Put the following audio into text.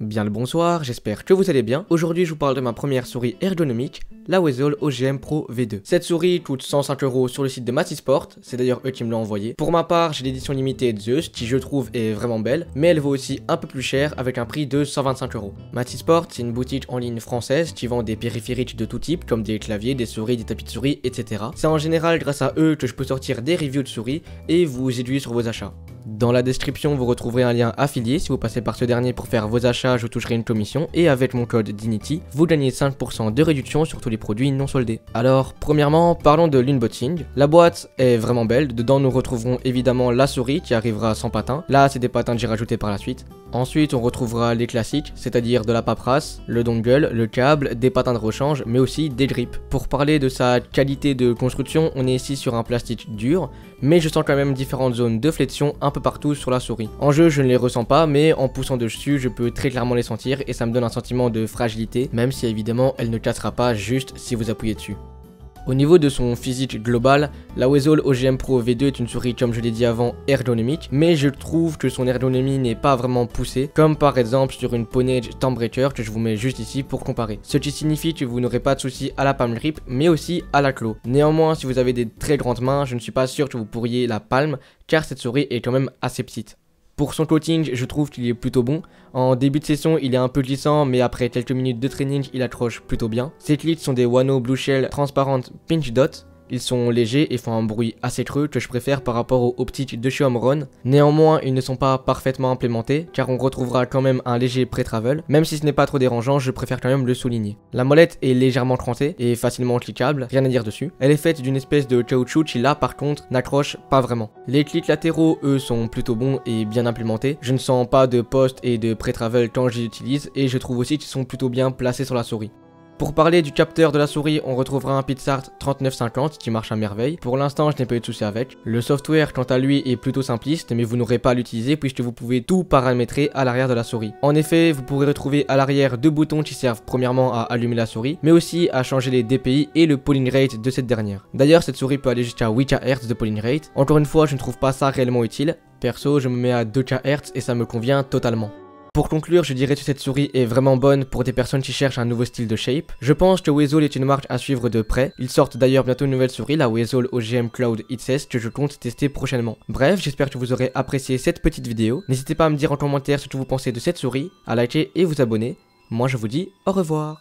Bien le bonsoir, j'espère que vous allez bien. Aujourd'hui je vous parle de ma première souris ergonomique, la Wezzle OGM Pro V2. Cette souris coûte 105€ sur le site de Matisport, c'est d'ailleurs eux qui me l'ont envoyé. Pour ma part j'ai l'édition limitée Zeus qui je trouve est vraiment belle, mais elle vaut aussi un peu plus cher avec un prix de 125€. Matisport c'est une boutique en ligne française qui vend des périphériques de tout type comme des claviers, des souris, des tapis de souris, etc. C'est en général grâce à eux que je peux sortir des reviews de souris et vous aiguiller sur vos achats. Dans la description, vous retrouverez un lien affilié. Si vous passez par ce dernier pour faire vos achats, je toucherai une commission. Et avec mon code DIGNITY, vous gagnez 5% de réduction sur tous les produits non soldés. Alors, premièrement, parlons de l'unboxing. La boîte est vraiment belle. Dedans, nous retrouverons évidemment la souris qui arrivera sans patins. Là, c'est des patins que j'ai rajoutés par la suite. Ensuite, on retrouvera les classiques, c'est-à-dire de la paperasse, le dongle, le câble, des patins de rechange, mais aussi des grips. Pour parler de sa qualité de construction, on est ici sur un plastique dur, mais je sens quand même différentes zones de flexion un peu partout sur la souris. En jeu, je ne les ressens pas, mais en poussant dessus, je peux très clairement les sentir et ça me donne un sentiment de fragilité, même si évidemment, elle ne cassera pas juste si vous appuyez dessus. Au niveau de son physique global, la Wezzle OGM Pro V2 est une souris, comme je l'ai dit avant, ergonomique, mais je trouve que son ergonomie n'est pas vraiment poussée, comme par exemple sur une Pwnage Thumbbreaker que je vous mets juste ici pour comparer. Ce qui signifie que vous n'aurez pas de soucis à la palm grip, mais aussi à la claw. Néanmoins, si vous avez des très grandes mains, je ne suis pas sûr que vous pourriez la palme, car cette souris est quand même assez petite. Pour son coating, je trouve qu'il est plutôt bon. En début de session, il est un peu glissant, mais après quelques minutes de training, il accroche plutôt bien. Ses clits sont des Wano Blue Shell transparentes Pinch Dot. Ils sont légers et font un bruit assez creux que je préfère par rapport aux optiques de chez Omron. Néanmoins, ils ne sont pas parfaitement implémentés car on retrouvera quand même un léger pré-travel. Même si ce n'est pas trop dérangeant, je préfère quand même le souligner. La molette est légèrement crantée et facilement cliquable, rien à dire dessus. Elle est faite d'une espèce de caoutchouc qui là par contre n'accroche pas vraiment. Les clics latéraux eux sont plutôt bons et bien implémentés. Je ne sens pas de post et de pré-travel quand je les utilise et je trouve aussi qu'ils sont plutôt bien placés sur la souris. Pour parler du capteur de la souris, on retrouvera un PixArt 3950 qui marche à merveille. Pour l'instant, je n'ai pas eu de soucis avec. Le software, quant à lui, est plutôt simpliste, mais vous n'aurez pas à l'utiliser puisque vous pouvez tout paramétrer à l'arrière de la souris. En effet, vous pourrez retrouver à l'arrière deux boutons qui servent premièrement à allumer la souris, mais aussi à changer les DPI et le polling rate de cette dernière. D'ailleurs, cette souris peut aller jusqu'à 8 kHz de polling rate. Encore une fois, je ne trouve pas ça réellement utile. Perso, je me mets à 2 kHz et ça me convient totalement. Pour conclure, je dirais que cette souris est vraiment bonne pour des personnes qui cherchent un nouveau style de shape. Je pense que Wezzle est une marque à suivre de près. Ils sortent d'ailleurs bientôt une nouvelle souris, la Wezzle OGM Cloud XS, que je compte tester prochainement. Bref, j'espère que vous aurez apprécié cette petite vidéo. N'hésitez pas à me dire en commentaire ce que vous pensez de cette souris, à liker et vous abonner. Moi je vous dis au revoir.